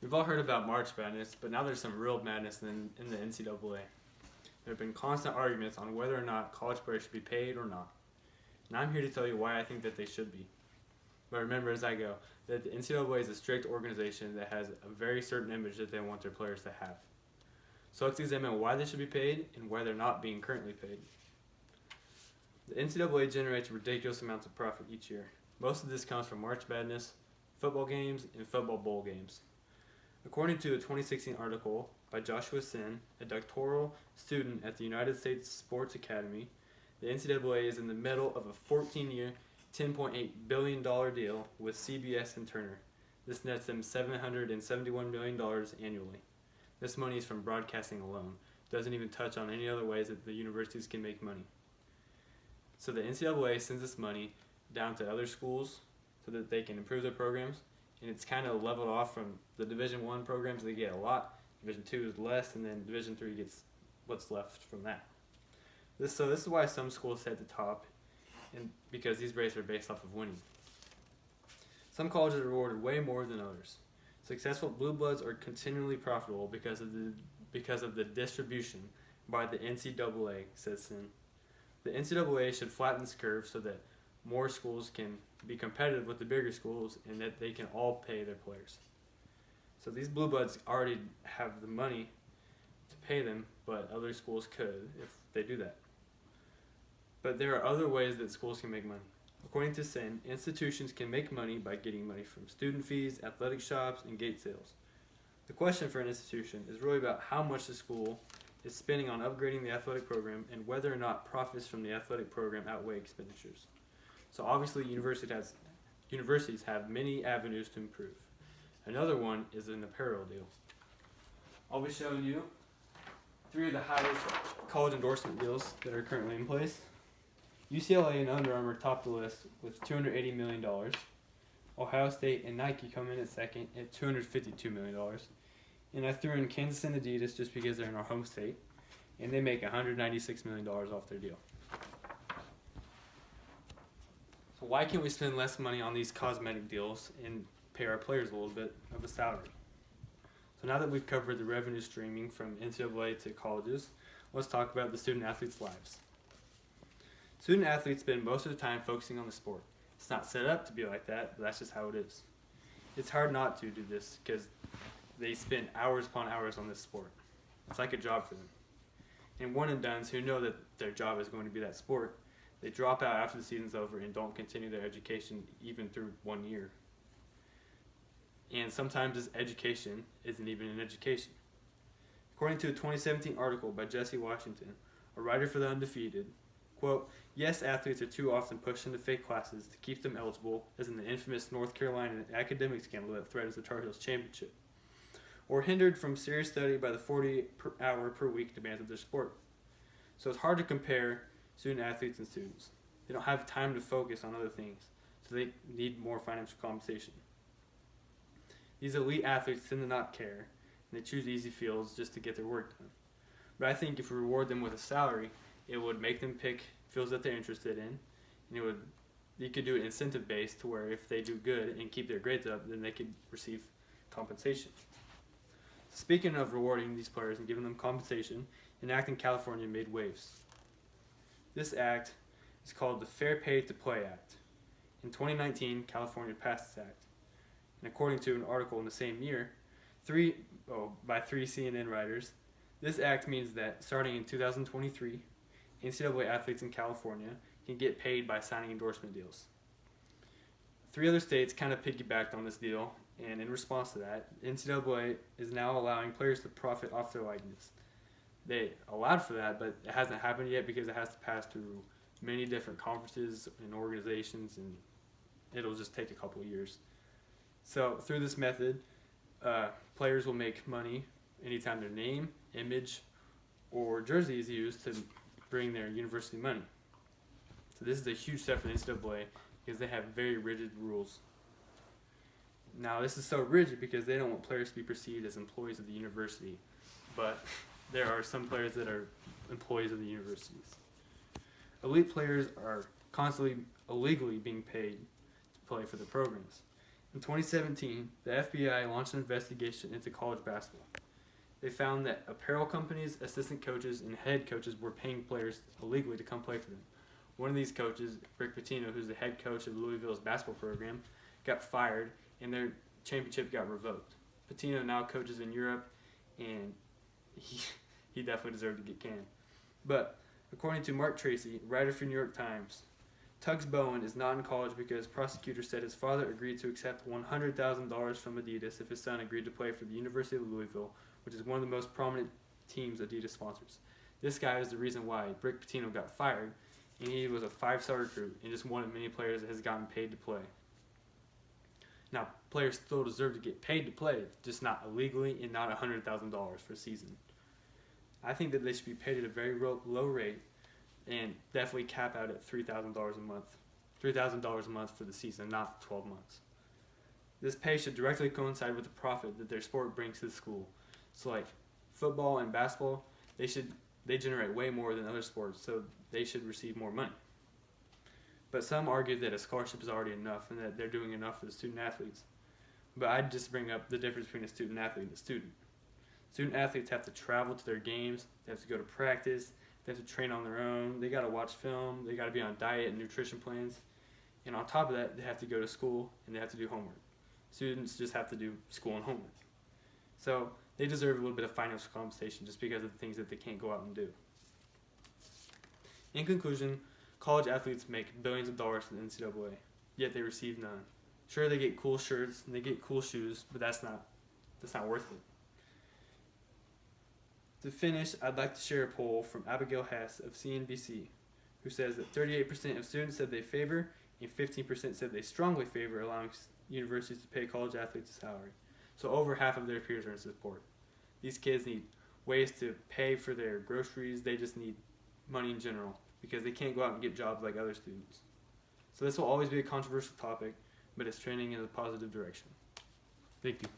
We've all heard about March Madness, but now there's some real madness in the NCAA. There have been constant arguments on whether or not college players should be paid or not. And I'm here to tell you why I think that they should be. But remember as I go, that the NCAA is a strict organization that has a very certain image that they want their players to have. So let's examine why they should be paid and why they're not being currently paid. The NCAA generates ridiculous amounts of profit each year. Most of this comes from March Madness, football games, and football bowl games. According to a 2016 article by Joshua Sin, a doctoral student at the United States Sports Academy, the NCAA is in the middle of a 14-year, $10.8 billion deal with CBS and Turner. This nets them $771 million annually. This money is from broadcasting alone. Doesn't even touch on any other ways that the universities can make money. So the NCAA sends this money down to other schools so that they can improve their programs, and it's kind of leveled off from the Division I programs. They get a lot, Division II is less, and then Division III gets what's left from that. This is why some schools sit at the top, and because these rates are based off of winning. Some colleges are rewarded way more than others. Successful blue bloods are continually profitable because of the distribution by the NCAA, says Sin. The NCAA should flatten this curve so that more schools can be competitive with the bigger schools and that they can all pay their players. So these blue bloods already have the money to pay them, but other schools could if they do that. But there are other ways that schools can make money. According to Sin, institutions can make money by getting money from student fees, athletic shops, and gate sales. The question for an institution is really about how much the school is spending on upgrading the athletic program and whether or not profits from the athletic program outweigh expenditures. So obviously universities have many avenues to improve. Another one is an apparel deal. I'll be showing you 3 of the highest college endorsement deals that are currently in place. UCLA and Under Armour top the list with $280 million. Ohio State and Nike come in at second at $252 million. And I threw in Kansas and Adidas just because they're in our home state, and they make $196 million off their deal. So why can't we spend less money on these cosmetic deals and pay our players a little bit of a salary? So now that we've covered the revenue streaming from NCAA to colleges, let's talk about the student athletes' lives. Student athletes spend most of the time focusing on the sport. It's not set up to be like that, but that's just how it is. It's hard not to do this because they spend hours upon hours on this sport. It's like a job for them. And one and dones who know that their job is going to be that sport, they drop out after the season's over and don't continue their education even through 1 year. And sometimes this education isn't even an education. According to a 2017 article by Jesse Washington, a writer for The Undefeated, quote, "Yes, athletes are too often pushed into fake classes to keep them eligible, as in the infamous North Carolina academic scandal that threatens the Tar Heels championship, or hindered from serious study by the 40 hour per week demands of their sport. So it's hard to compare student athletes and students. They don't have time to focus on other things, so they need more financial compensation. These elite athletes tend to not care, and they choose easy fields just to get their work done. But I think if we reward them with a salary, it would make them pick fields that they're interested in, and you could do it incentive based to where if they do good and keep their grades up, then they could receive compensation." Speaking of rewarding these players and giving them compensation, an act in California made waves. This act is called the Fair Pay to Play Act. In 2019, California passed this act. And according to an article in the same year, by 3 CNN writers, this act means that starting in 2023, NCAA athletes in California can get paid by signing endorsement deals. 3 other states kind of piggybacked on this deal, and in response to that, NCAA is now allowing players to profit off their likeness. They allowed for that, but it hasn't happened yet because it has to pass through many different conferences and organizations, and it'll just take a couple of years. So through this method, players will make money anytime their name, image, or jersey is used to bring their university money. So this is a huge step for the NCAA because they have very rigid rules. Now this is so rigid because they don't want players to be perceived as employees of the university, but there are some players that are employees of the universities. Elite players are constantly illegally being paid to play for the programs. In 2017, the FBI launched an investigation into college basketball. They found that apparel companies, assistant coaches, and head coaches were paying players illegally to come play for them. One of these coaches, Rick Pitino, who's the head coach of Louisville's basketball program, got fired and their championship got revoked. Pitino now coaches in Europe, and he definitely deserved to get canned. But according to Mark Tracy, writer for New York Times, Tuggs Bowen is not in college because prosecutors said his father agreed to accept $100,000 from Adidas if his son agreed to play for the University of Louisville, which is one of the most prominent teams Adidas sponsors. This guy is the reason why Rick Pitino got fired, and he was a 5-star recruit and just one of many players that has gotten paid to play. Now, players still deserve to get paid to play, just not illegally and not $100,000 for a season. I think that they should be paid at a very low rate and definitely cap out at $3,000 a month. $3,000 a month for the season, not 12 months. This pay should directly coincide with the profit that their sport brings to the school. So like football and basketball, they generate way more than other sports, so they should receive more money. But some argue that a scholarship is already enough and that they're doing enough for the student athletes. But I'd just bring up the difference between a student athlete and a student. Student athletes have to travel to their games, they have to go to practice, they have to train on their own, they got to watch film, they got to be on diet and nutrition plans. And on top of that, they have to go to school and they have to do homework. Students just have to do school and homework. So they deserve a little bit of financial compensation just because of the things that they can't go out and do. In conclusion, college athletes make billions of dollars from the NCAA, yet they receive none. Sure, they get cool shirts and they get cool shoes, but that's not worth it. To finish, I'd like to share a poll from Abigail Hess of CNBC, who says that 38% of students said they favor and 15% said they strongly favor allowing universities to pay college athletes a salary. So over half of their peers are in support. These kids need ways to pay for their groceries. They just need money in general because they can't go out and get jobs like other students. So this will always be a controversial topic, but it's trending in a positive direction. Thank you.